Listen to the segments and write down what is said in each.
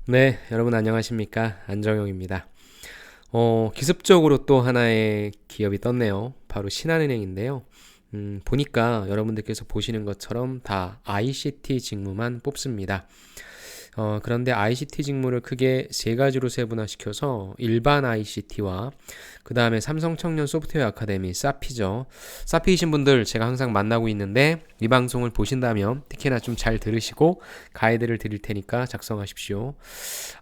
네, 여러분 안녕하십니까? 안정영입니다. 기습적으로 또 하나의 기업이 떴네요. 바로 신한은행인데요. 보니까 여러분들께서 보시는 것처럼 다 ICT 직무만 뽑습니다. 그런데 ICT 직무를 크게 세 가지로 세분화시켜서 일반 ICT와 그 다음에 삼성청년 소프트웨어 아카데미 사피죠. 사피이신 분들 제가 항상 만나고 있는데 이 방송을 보신다면 특히나 좀 잘 들으시고 가이드를 드릴 테니까 작성하십시오.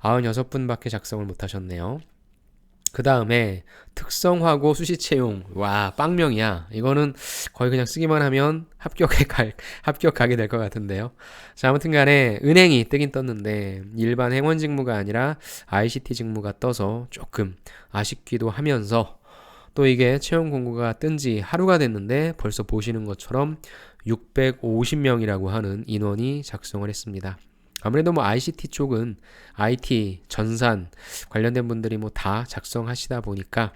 96분밖에 작성을 못하셨네요. 그 다음에 특성화고 수시채용. 와, 빵명이야. 이거는 거의 그냥 쓰기만 하면 합격하게 될 것 같은데요. 자, 아무튼 간에 은행이 뜨긴 떴는데 일반 행원 직무가 아니라 ICT 직무가 떠서 조금 아쉽기도 하면서 또 이게 채용 공고가 뜬지 하루가 됐는데 벌써 보시는 것처럼 650명이라고 하는 인원이 작성을 했습니다. 아무래도 뭐 ICT 쪽은 IT, 전산 관련된 분들이 뭐 다 작성하시다 보니까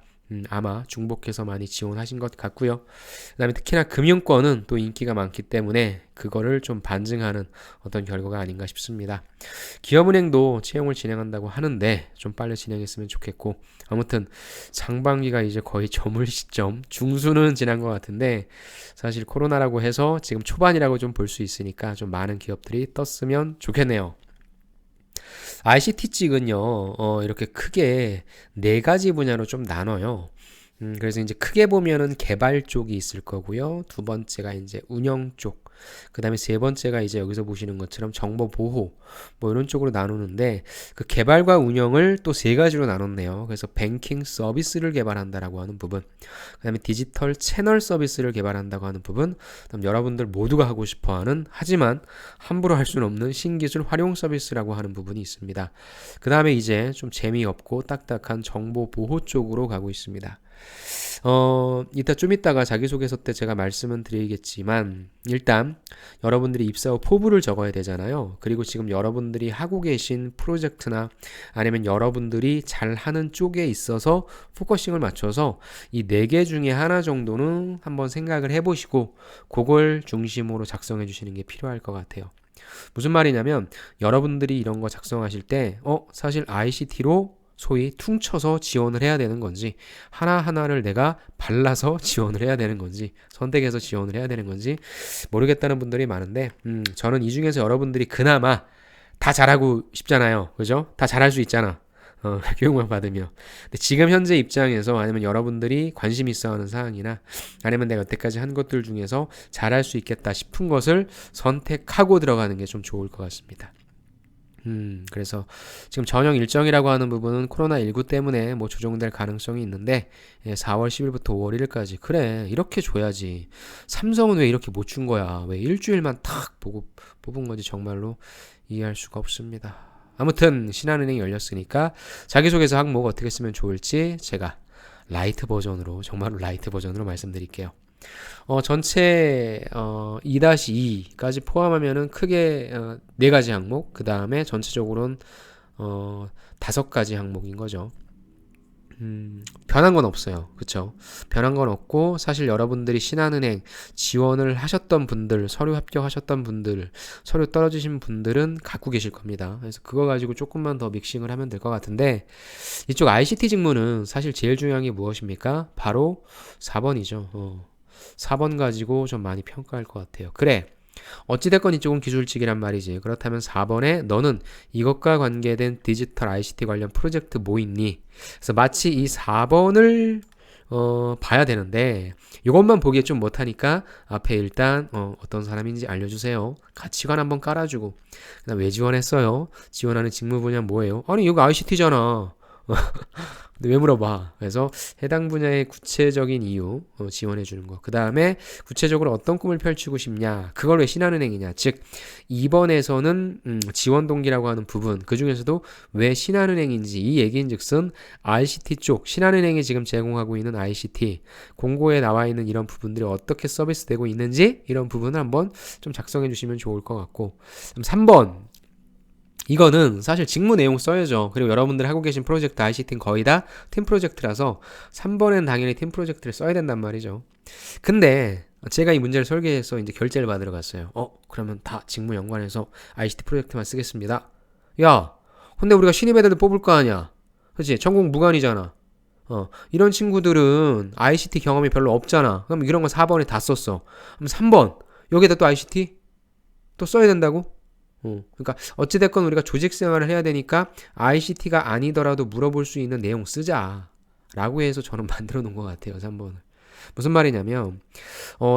아마 중복해서 많이 지원하신 것 같고요. 그다음에 특히나 금융권은 또 인기가 많기 때문에 그거를 좀 반증하는 어떤 결과가 아닌가 싶습니다. 기업은행도 채용을 진행한다고 하는데 좀 빨리 진행했으면 좋겠고 아무튼 상반기가 이제 거의 저물 시점 중순은 지난 것 같은데 사실 코로나라고 해서 지금 초반이라고 좀 볼 수 있으니까 좀 많은 기업들이 떴으면 좋겠네요. ICT 찍은요, 이렇게 크게 네 가지 분야로 좀 나눠요. 그래서 이제 크게 보면은 개발 쪽이 있을 거고요. 두 번째가 이제 운영 쪽. 그 다음에 세 번째가 이제 여기서 보시는 것처럼 정보 보호. 뭐 이런 쪽으로 나누는데 그 개발과 운영을 또 세 가지로 나눴네요. 그래서 뱅킹 서비스를 개발한다라고 하는 부분. 그 다음에 디지털 채널 서비스를 개발한다고 하는 부분. 그다음 여러분들 모두가 하고 싶어 하는 하지만 함부로 할 수는 없는 신기술 활용 서비스라고 하는 부분이 있습니다. 그 다음에 이제 좀 재미없고 딱딱한 정보 보호 쪽으로 가고 있습니다. 이따 좀 이따가 자기소개서 때 제가 말씀은 드리겠지만 일단 여러분들이 입사 후 포부를 적어야 되잖아요. 그리고 지금 여러분들이 하고 계신 프로젝트나 아니면 여러분들이 잘하는 쪽에 있어서 포커싱을 맞춰서 이 네 개 중에 하나 정도는 한번 생각을 해보시고 그걸 중심으로 작성해 주시는 게 필요할 것 같아요. 무슨 말이냐면 여러분들이 이런 거 작성하실 때 사실 ICT로 소위 퉁쳐서 지원을 해야 되는 건지 하나하나를 내가 발라서 지원을 해야 되는 건지 선택해서 지원을 해야 되는 건지 모르겠다는 분들이 많은데 저는 이 중에서 여러분들이 그나마 다 잘하고 싶잖아요. 그죠? 다 잘할 수 있잖아. 교육만 받으면. 근데 지금 현재 입장에서 아니면 여러분들이 관심 있어 하는 사항이나 아니면 내가 여태까지 한 것들 중에서 잘할 수 있겠다 싶은 것을 선택하고 들어가는 게 좀 좋을 것 같습니다. 그래서 지금 전형 일정이라고 하는 부분은 코로나19 때문에 뭐 조정될 가능성이 있는데 4월 10일부터 5월 1일까지 그래 이렇게 줘야지. 삼성은 왜 이렇게 못 준 거야? 왜 일주일만 탁 보고 뽑은 건지 정말로 이해할 수가 없습니다. 아무튼 신한은행이 열렸으니까 자기소개서 항목 어떻게 쓰면 좋을지 제가 라이트 버전으로 정말로 라이트 버전으로 말씀드릴게요. 전체 2-2까지 포함하면은 크게 네 가지 항목, 그 다음에 전체적으로는 어, 5가지 항목인 거죠. 변한 건 없어요. 그쵸? 변한 건 없고, 사실 여러분들이 신한은행 지원을 하셨던 분들, 서류 합격하셨던 분들, 서류 떨어지신 분들은 갖고 계실 겁니다. 그래서 그거 가지고 조금만 더 믹싱을 하면 될 것 같은데, 이쪽 ICT 직무는 사실 제일 중요한 게 무엇입니까? 바로 4번이죠. 4번 가지고 좀 많이 평가할 것 같아요. 그래. 어찌됐건 이쪽은 기술직이란 말이지. 그렇다면 4번에 너는 이것과 관계된 디지털 ICT 관련 프로젝트 뭐 있니? 그래서 마치 이 4번을 봐야 되는데 이것만 보기에 좀 못하니까 앞에 일단 어떤 사람인지 알려주세요. 가치관 한번 깔아주고 그다음 왜 지원했어요? 지원하는 직무 분야 뭐예요? 아니 이거 ICT잖아. 근데 왜 물어봐? 그래서 해당 분야의 구체적인 이유 지원해 주는 거. 그 다음에 구체적으로 어떤 꿈을 펼치고 싶냐? 그걸 왜 신한은행이냐? 즉 2번에서는 지원 동기라고 하는 부분 그 중에서도 왜 신한은행인지 이 얘기인즉슨 ICT 쪽 신한은행이 지금 제공하고 있는 ICT 공고에 나와 있는 이런 부분들이 어떻게 서비스되고 있는지 이런 부분을 한번 좀 작성해 주시면 좋을 것 같고 3번 이거는 사실 직무 내용 써야죠. 그리고 여러분들 하고 계신 프로젝트 ICT는 거의 다 팀 프로젝트라서 3번엔 당연히 팀 프로젝트를 써야 된단 말이죠. 근데 제가 이 문제를 설계해서 이제 결제를 받으러 갔어요. 그러면 다 직무 연관해서 ICT 프로젝트만 쓰겠습니다. 야, 근데 우리가 신입 애들도 뽑을 거 아니야. 그치? 전공 무관이잖아. 이런 친구들은 ICT 경험이 별로 없잖아. 그럼 이런 거 4번에 다 썼어. 그럼 3번. 여기다 또 ICT? 또 써야 된다고? 그러니까 어찌됐건 우리가 조직 생활을 해야 되니까 ICT가 아니더라도 물어볼 수 있는 내용 쓰자. 라고 해서 저는 만들어 놓은 것 같아요. 3번을. 무슨 말이냐면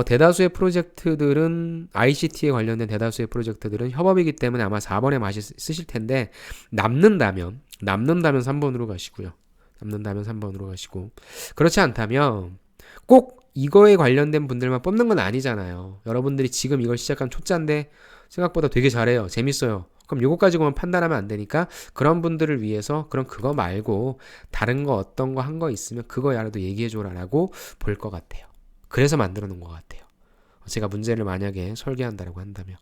대다수의 프로젝트들은 ICT에 관련된 대다수의 프로젝트들은 협업이기 때문에 아마 4번에 맛이 쓰실 텐데 남는다면 3번으로 가시고요. 남는다면 3번으로 가시고 그렇지 않다면 꼭 이거에 관련된 분들만 뽑는 건 아니잖아요. 여러분들이 지금 이걸 시작한 초짜인데 생각보다 되게 잘해요. 재밌어요. 그럼 요거 가지고만 판단하면 안 되니까 그런 분들을 위해서 그럼 그거 말고 다른 거 어떤 거 한 거 있으면 그거야라도 얘기해줘라라고 볼 것 같아요. 그래서 만들어 놓은 것 같아요. 제가 문제를 만약에 설계한다라고 한다면.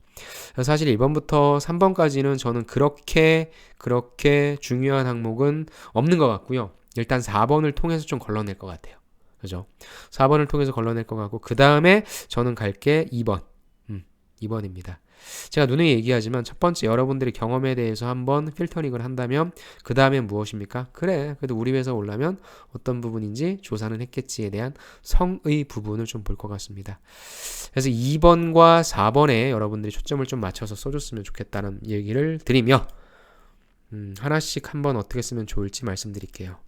사실 1번부터 3번까지는 저는 그렇게 중요한 항목은 없는 것 같고요. 일단 4번을 통해서 좀 걸러낼 것 같아요. 그죠? 4번을 통해서 걸러낼 것 같고 그 다음에 저는 갈게 2번. 2번입니다. 제가 누누이 얘기하지만 첫 번째 여러분들의 경험에 대해서 한번 필터링을 한다면 그 다음엔 무엇입니까? 그래 그래도 우리 회사 오려면 어떤 부분인지 조사는 했겠지에 대한 성의 부분을 좀 볼 것 같습니다. 그래서 2번과 4번에 여러분들이 초점을 좀 맞춰서 써줬으면 좋겠다는 얘기를 드리며 하나씩 한번 어떻게 쓰면 좋을지 말씀드릴게요.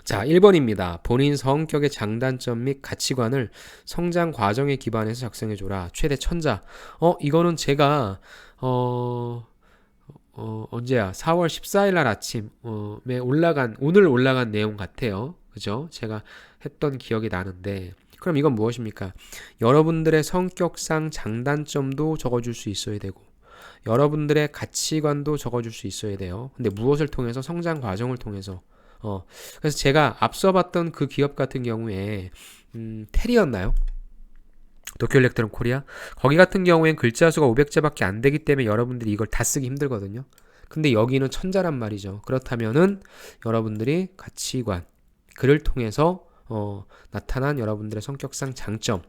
자, 1번입니다. 본인 성격의 장단점 및 가치관을 성장 과정에 기반해서 작성해줘라. 최대 천자. 이거는 제가, 언제야? 4월 14일 날 아침에 오늘 올라간 내용 같아요. 그죠? 제가 했던 기억이 나는데. 그럼 이건 무엇입니까? 여러분들의 성격상 장단점도 적어줄 수 있어야 되고, 여러분들의 가치관도 적어줄 수 있어야 돼요. 근데 무엇을 통해서? 성장 과정을 통해서. 그래서 제가 앞서 봤던 그 기업 같은 경우에 텔이었나요? 도쿄일렉트론 코리아? 거기 같은 경우엔 글자 수가 500자밖에 안 되기 때문에 여러분들이 이걸 다 쓰기 힘들거든요. 근데 여기는 천자란 말이죠. 그렇다면은 여러분들이 가치관, 글을 통해서 나타난 여러분들의 성격상 장점,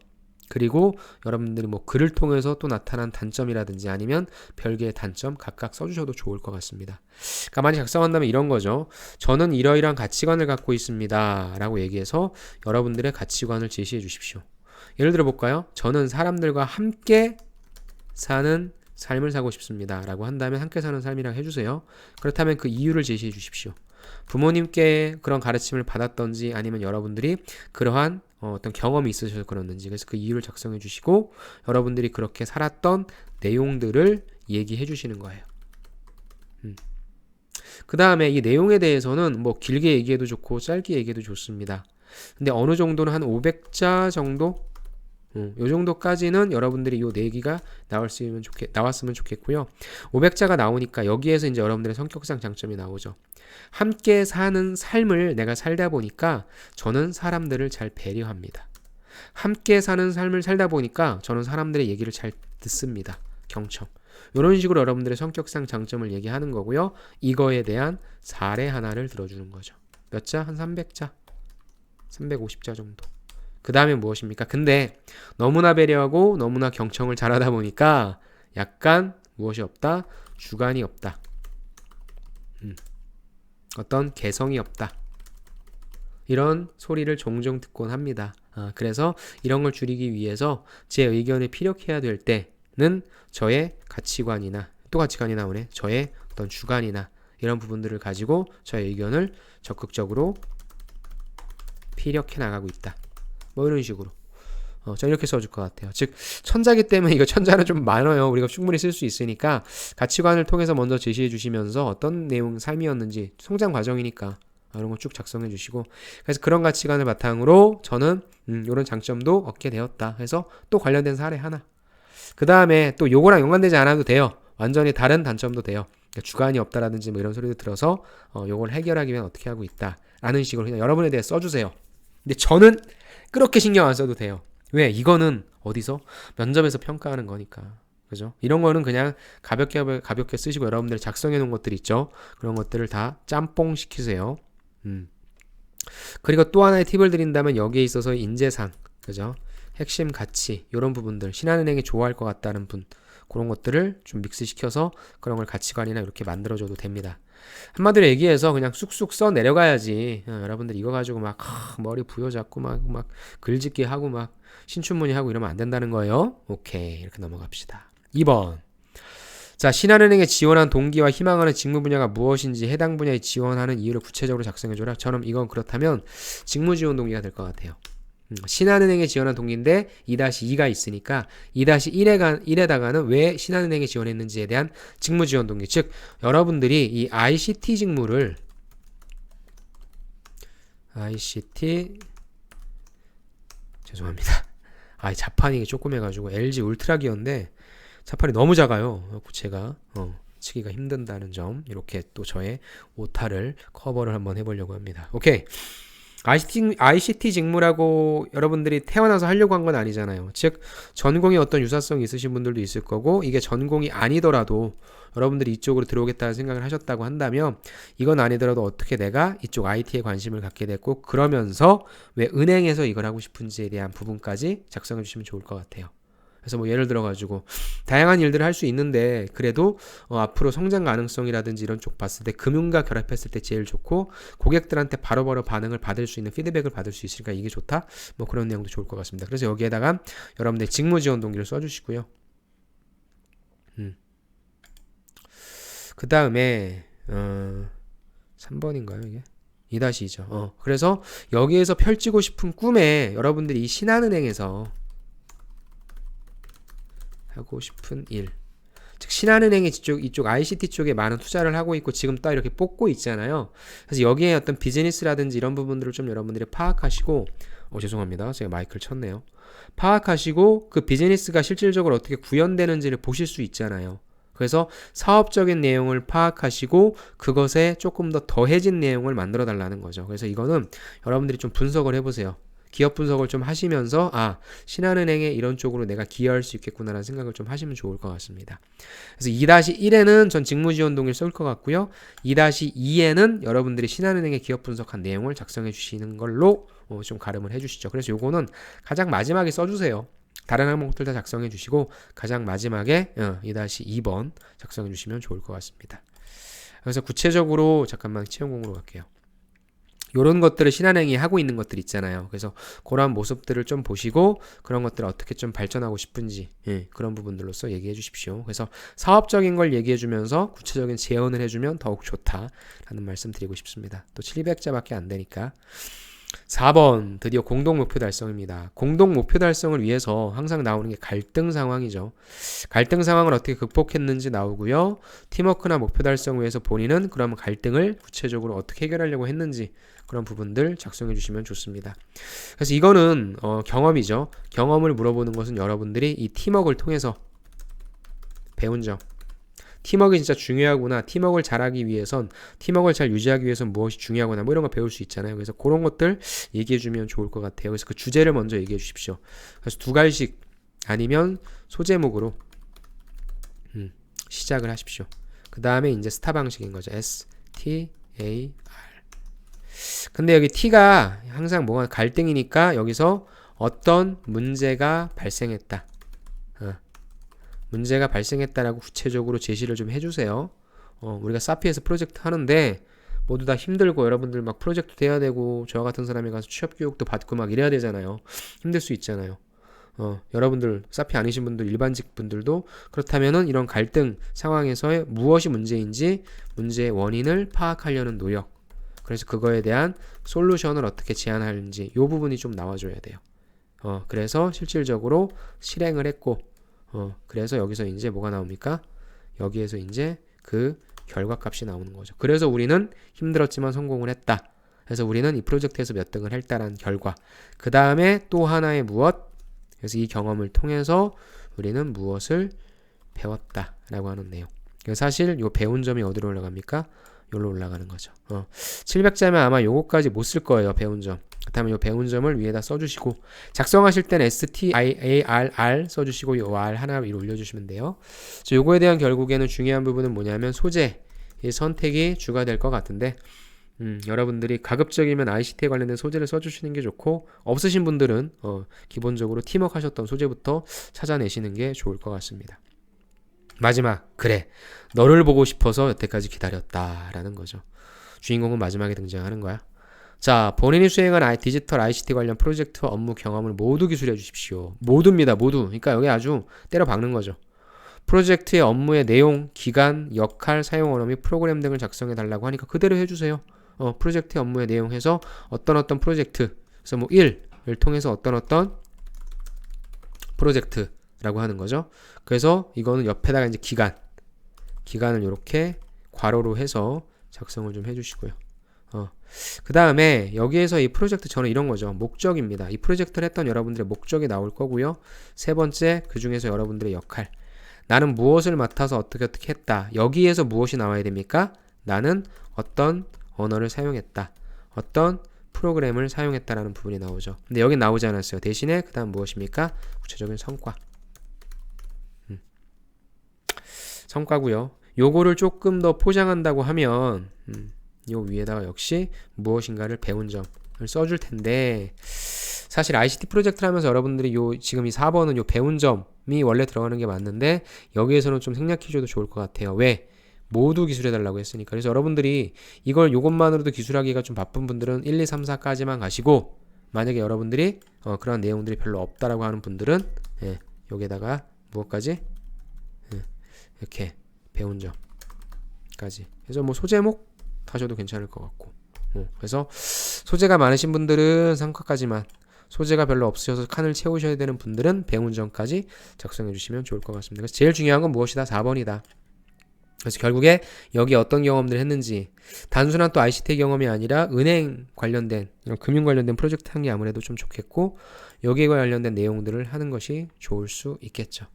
그리고 여러분들이 뭐 글을 통해서 또 나타난 단점이라든지 아니면 별개의 단점 각각 써주셔도 좋을 것 같습니다. 그러니까 많이 작성한다면 이런 거죠. 저는 이러이러한 가치관을 갖고 있습니다. 라고 얘기해서 여러분들의 가치관을 제시해 주십시오. 예를 들어 볼까요? 저는 사람들과 함께 사는 삶을 사고 싶습니다. 라고 한다면 함께 사는 삶이라고 해주세요. 그렇다면 그 이유를 제시해 주십시오. 부모님께 그런 가르침을 받았던지 아니면 여러분들이 그러한 어떤 경험이 있으셔서 그렇는지 그래서 그 이유를 작성해 주시고 여러분들이 그렇게 살았던 내용들을 얘기해 주시는 거예요. 그 다음에 이 내용에 대해서는 뭐 길게 얘기해도 좋고 짧게 얘기해도 좋습니다. 근데 어느 정도는 한 500자 정도? 요 정도까지는 여러분들이 요 내기가 나왔으면 좋겠고요. 500자가 나오니까 여기에서 이제 여러분들의 성격상 장점이 나오죠. 함께 사는 삶을 내가 살다 보니까 저는 사람들을 잘 배려합니다. 함께 사는 삶을 살다 보니까 저는 사람들의 얘기를 잘 듣습니다. 경청. 이런 식으로 여러분들의 성격상 장점을 얘기하는 거고요. 이거에 대한 사례 하나를 들어주는 거죠. 몇 자? 한 300자? 350자 정도. 그 다음에 무엇입니까? 근데 너무나 배려하고 너무나 경청을 잘하다 보니까 약간 무엇이 없다? 주관이 없다. 어떤 개성이 없다. 이런 소리를 종종 듣곤 합니다. 그래서 이런 걸 줄이기 위해서 제 의견을 피력해야 될 때는 저의 가치관이나 또 가치관이 나오네. 저의 어떤 주관이나 이런 부분들을 가지고 저의 의견을 적극적으로 피력해 나가고 있다. 뭐 이런 식으로 저 이렇게 써줄 것 같아요. 즉 천자기 때문에 이거 천자는 좀 많아요. 우리가 충분히 쓸 수 있으니까 가치관을 통해서 먼저 제시해 주시면서 어떤 내용 삶이었는지 성장 과정이니까 이런 거 쭉 작성해 주시고 그래서 그런 가치관을 바탕으로 저는 이런 장점도 얻게 되었다 해서 또 관련된 사례 하나 그 다음에 또 요거랑 연관되지 않아도 돼요. 완전히 다른 단점도 돼요. 그러니까 주관이 없다라든지 뭐 이런 소리도 들어서 요걸 해결하기 위해 어떻게 하고 있다 라는 식으로 그냥 여러분에 대해 써주세요. 근데 저는 그렇게 신경 안 써도 돼요. 왜? 이거는 어디서? 면접에서 평가하는 거니까. 그죠? 이런 거는 그냥 가볍게 쓰시고 여러분들이 작성해 놓은 것들 있죠? 그런 것들을 다 짬뽕 시키세요. 그리고 또 하나의 팁을 드린다면 여기에 있어서 인재상, 그죠? 핵심 가치, 이런 부분들, 신한은행이 좋아할 것 같다는 분, 그런 것들을 좀 믹스시켜서 그런 걸 가치관이나 이렇게 만들어줘도 됩니다. 한마디로 얘기해서 그냥 쑥쑥 써 내려가야지. 여러분들 이거 가지고 막 머리 부여잡고 막 글짓기 하고 막 신춘문예 하고 이러면 안 된다는 거예요. 오케이, 이렇게 넘어갑시다. 2번. 자, 신한은행에 지원한 동기와 희망하는 직무 분야가 무엇인지 해당 분야에 지원하는 이유를 구체적으로 작성해줘라. 저는 이건 그렇다면 직무 지원 동기가 될 것 같아요. 신한은행에 지원한 동기인데 2-2가 있으니까 2-1에다가는 왜 신한은행에 지원했는지에 대한 직무 지원 동기. 즉 여러분들이 이 ICT 직무를 죄송합니다. 자판이 조금 해가지고 LG 울트라 기어인데 자판이 너무 작아요. 구체가 치기가 힘든다는 점, 이렇게 또 저의 오타를 커버를 한번 해보려고 합니다. 오케이. ICT 직무라고 여러분들이 태어나서 하려고 한 건 아니잖아요. 즉 전공이 어떤 유사성이 있으신 분들도 있을 거고, 이게 전공이 아니더라도 여러분들이 이쪽으로 들어오겠다는 생각을 하셨다고 한다면, 이건 아니더라도 어떻게 내가 이쪽 IT에 관심을 갖게 됐고, 그러면서 왜 은행에서 이걸 하고 싶은지에 대한 부분까지 작성해 주시면 좋을 것 같아요. 그래서 뭐 예를 들어 가지고 다양한 일들을 할 수 있는데, 그래도 앞으로 성장 가능성이라든지 이런 쪽 봤을 때 금융과 결합했을 때 제일 좋고, 고객들한테 바로바로 반응을 받을 수 있는 피드백을 받을 수 있으니까 이게 좋다, 뭐 그런 내용도 좋을 것 같습니다. 그래서 여기에다가 여러분들 직무 지원 동기를 써주시고요. 그 다음에 3번인가요 이게? 2-2죠. 그래서 여기에서 펼치고 싶은 꿈에 여러분들이 이 신한은행에서 하고 싶은 일, 즉 신한은행이 이쪽 ICT 쪽에 많은 투자를 하고 있고 지금 딱 이렇게 뽑고 있잖아요. 그래서 여기에 어떤 비즈니스라든지 이런 부분들을 좀 여러분들이 파악하시고, 죄송합니다, 제가 마이크를 쳤네요. 파악하시고 그 비즈니스가 실질적으로 어떻게 구현되는지를 보실 수 있잖아요. 그래서 사업적인 내용을 파악하시고 그것에 조금 더 더해진 내용을 만들어 달라는 거죠. 그래서 이거는 여러분들이 좀 분석을 해보세요. 기업 분석을 좀 하시면서 신한은행에 이런 쪽으로 내가 기여할 수 있겠구나라는 생각을 좀 하시면 좋을 것 같습니다. 그래서 2-1에는 전 직무지원 동기를 쓸 것 같고요. 2-2에는 여러분들이 신한은행에 기업 분석한 내용을 작성해 주시는 걸로 좀 가름을 해 주시죠. 그래서 요거는 가장 마지막에 써주세요. 다른 항목들 다 작성해 주시고 가장 마지막에 2-2번 작성해 주시면 좋을 것 같습니다. 그래서 구체적으로 잠깐만 채용공으로 갈게요. 요런 것들을 신한은행이 하고 있는 것들 있잖아요. 그래서 그런 모습들을 좀 보시고 그런 것들을 어떻게 좀 발전하고 싶은지, 그런 부분들로서 얘기해 주십시오. 그래서 사업적인 걸 얘기해 주면서 구체적인 제언을 해주면 더욱 좋다라는 말씀 드리고 싶습니다. 또 700자밖에 안 되니까. 4번, 드디어 공동 목표 달성입니다. 공동 목표 달성을 위해서 항상 나오는 게 갈등 상황이죠. 갈등 상황을 어떻게 극복했는지 나오고요. 팀워크나 목표 달성을 위해서 본인은 그러면 갈등을 구체적으로 어떻게 해결하려고 했는지, 그런 부분들 작성해 주시면 좋습니다. 그래서 이거는 경험이죠. 경험을 물어보는 것은 여러분들이 이 팀워크를 통해서 배운 점. 팀워크가 진짜 중요하구나. 팀워크를 잘하기 위해선, 팀워크를 잘 유지하기 위해선 무엇이 중요하구나. 뭐 이런 거 배울 수 있잖아요. 그래서 그런 것들 얘기해 주면 좋을 것 같아요. 그래서 그 주제를 먼저 얘기해 주십시오. 그래서 2갈식 아니면 소제목으로 시작을 하십시오. 그 다음에 이제 스타 방식인 거죠. S, T, A, R. 근데 여기 T가 항상 뭐가 갈등이니까 여기서 어떤 문제가 발생했다. 문제가 발생했다라고 구체적으로 제시를 좀 해주세요. 우리가 사피에서 프로젝트 하는데 모두 다 힘들고 여러분들 막 프로젝트도 해야 되고 저와 같은 사람이 가서 취업교육도 받고 막 이래야 되잖아요. 힘들 수 있잖아요. 여러분들 사피 아니신 분들, 일반직 분들도 그렇다면은 이런 갈등 상황에서의 무엇이 문제인지 문제의 원인을 파악하려는 노력, 그래서 그거에 대한 솔루션을 어떻게 제안하는지 이 부분이 좀 나와줘야 돼요. 그래서 실질적으로 실행을 했고, 그래서 여기서 이제 뭐가 나옵니까? 여기에서 이제 그 결과값이 나오는 거죠. 그래서 우리는 힘들었지만 성공을 했다. 그래서 우리는 이 프로젝트에서 몇 등을 했다라는 결과. 그 다음에 또 하나의 무엇? 그래서 이 경험을 통해서 우리는 무엇을 배웠다라고 하는 내용. 사실 이 배운 점이 어디로 올라갑니까? 여기로 올라가는 거죠. 700자면 아마 요거까지 못 쓸 거예요. 배운 점. 그렇다면 이 배운 점을 위에다 써주시고, 작성하실 때는 STIARR 써주시고 이 R 하나 위로 올려주시면 돼요. 요거에 대한 결국에는 중요한 부분은 뭐냐면 소재, 이 선택이 주가 될 것 같은데, 여러분들이 가급적이면 ICT에 관련된 소재를 써주시는 게 좋고, 없으신 분들은 기본적으로 팀워크 하셨던 소재부터 찾아내시는 게 좋을 것 같습니다. 마지막, 그래. 너를 보고 싶어서 여태까지 기다렸다라는 거죠. 주인공은 마지막에 등장하는 거야. 자, 본인이 수행한 디지털 ICT 관련 프로젝트와 업무 경험을 모두 기술해 주십시오. 모두입니다, 모두. 그러니까 여기 아주 때려 박는 거죠. 프로젝트의 업무의 내용, 기간, 역할, 사용 언어 및 프로그램 등을 작성해 달라고 하니까 그대로 해주세요. 프로젝트의 업무의 내용 해서 어떤 프로젝트, 그래서 뭐 1을 통해서 어떤 프로젝트라고 하는 거죠. 그래서 이거는 옆에다가 이제 기간을 이렇게 괄호로 해서 작성을 좀 해주시고요. 그 다음에 여기에서 이 프로젝트 저는 이런 거죠. 목적입니다. 이 프로젝트를 했던 여러분들의 목적이 나올 거고요. 세 번째, 그 중에서 여러분들의 역할. 나는 무엇을 맡아서 어떻게 했다. 여기에서 무엇이 나와야 됩니까? 나는 어떤 언어를 사용했다. 어떤 프로그램을 사용했다라는 부분이 나오죠. 근데 여기 나오지 않았어요. 대신에 그 다음 무엇입니까? 구체적인 성과. 성과고요. 요거를 조금 더 포장한다고 하면 요 위에다가 역시 무엇인가를 배운 점을 써줄 텐데, 사실 ICT 프로젝트를 하면서 여러분들이 지금 이 4번은 요 배운 점이 원래 들어가는 게 맞는데 여기에서는 좀 생략해줘도 좋을 것 같아요. 왜? 모두 기술해달라고 했으니까. 그래서 여러분들이 요것만으로도 기술하기가 좀 바쁜 분들은 1, 2, 3, 4까지만 가시고, 만약에 여러분들이 그런 내용들이 별로 없다라고 하는 분들은 여기에다가 무엇까지? 이렇게 배운 점까지. 그래서 뭐 소제목 하셔도 괜찮을 것 같고. 그래서 소재가 많으신 분들은 상과까지만, 소재가 별로 없으셔서 칸을 채우셔야 되는 분들은 배운 점까지 작성해 주시면 좋을 것 같습니다. 그래서 제일 중요한 건 무엇이다? 4번이다. 그래서 결국에 여기 어떤 경험들을 했는지, 단순한 또 ICT 경험이 아니라 은행 관련된, 금융 관련된 프로젝트 한 게 아무래도 좀 좋겠고, 여기에 관련된 내용들을 하는 것이 좋을 수 있겠죠.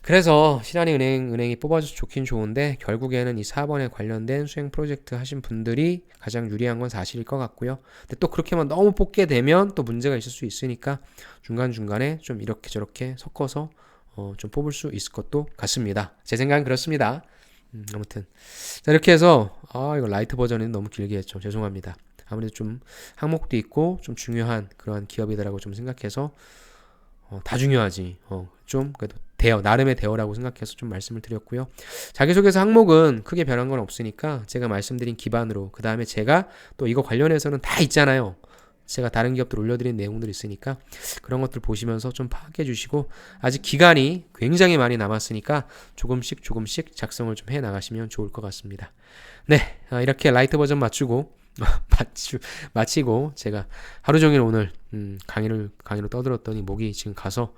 그래서 신한은행이 뽑아줘서 좋긴 좋은데 결국에는 이 4번에 관련된 수행 프로젝트 하신 분들이 가장 유리한 건 사실일 것 같고요. 근데 또 그렇게만 너무 뽑게 되면 또 문제가 있을 수 있으니까 중간중간에 좀 이렇게 저렇게 섞어서 좀 뽑을 수 있을 것도 같습니다. 제 생각은 그렇습니다. 아무튼 자, 이렇게 해서 이거 라이트 버전은 너무 길게 했죠. 죄송합니다. 아무래도 좀 항목도 있고 좀 중요한 그러한 기업이다라고 좀 생각해서 다 중요하지. 좀 그래도 나름의 대어라고 생각해서 좀 말씀을 드렸고요. 자기소개서 항목은 크게 변한 건 없으니까 제가 말씀드린 기반으로, 그 다음에 제가 또 이거 관련해서는 다 있잖아요. 제가 다른 기업들 올려드린 내용들이 있으니까 그런 것들 보시면서 좀 파악해 주시고, 아직 기간이 굉장히 많이 남았으니까 조금씩 작성을 좀 해 나가시면 좋을 것 같습니다. 네, 이렇게 라이트 버전 마치고 제가 하루 종일 오늘 강의로 떠들었더니 목이 지금 가서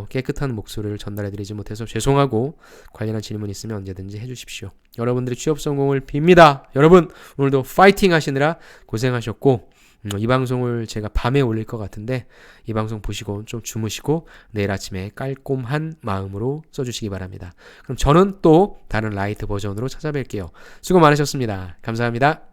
깨끗한 목소리를 전달해드리지 못해서 죄송하고, 관련한 질문 있으면 언제든지 해주십시오. 여러분들의 취업 성공을 빕니다. 여러분 오늘도 파이팅 하시느라 고생하셨고, 이 방송을 제가 밤에 올릴 것 같은데 이 방송 보시고 좀 주무시고 내일 아침에 깔끔한 마음으로 써주시기 바랍니다. 그럼 저는 또 다른 라이트 버전으로 찾아뵐게요. 수고 많으셨습니다. 감사합니다.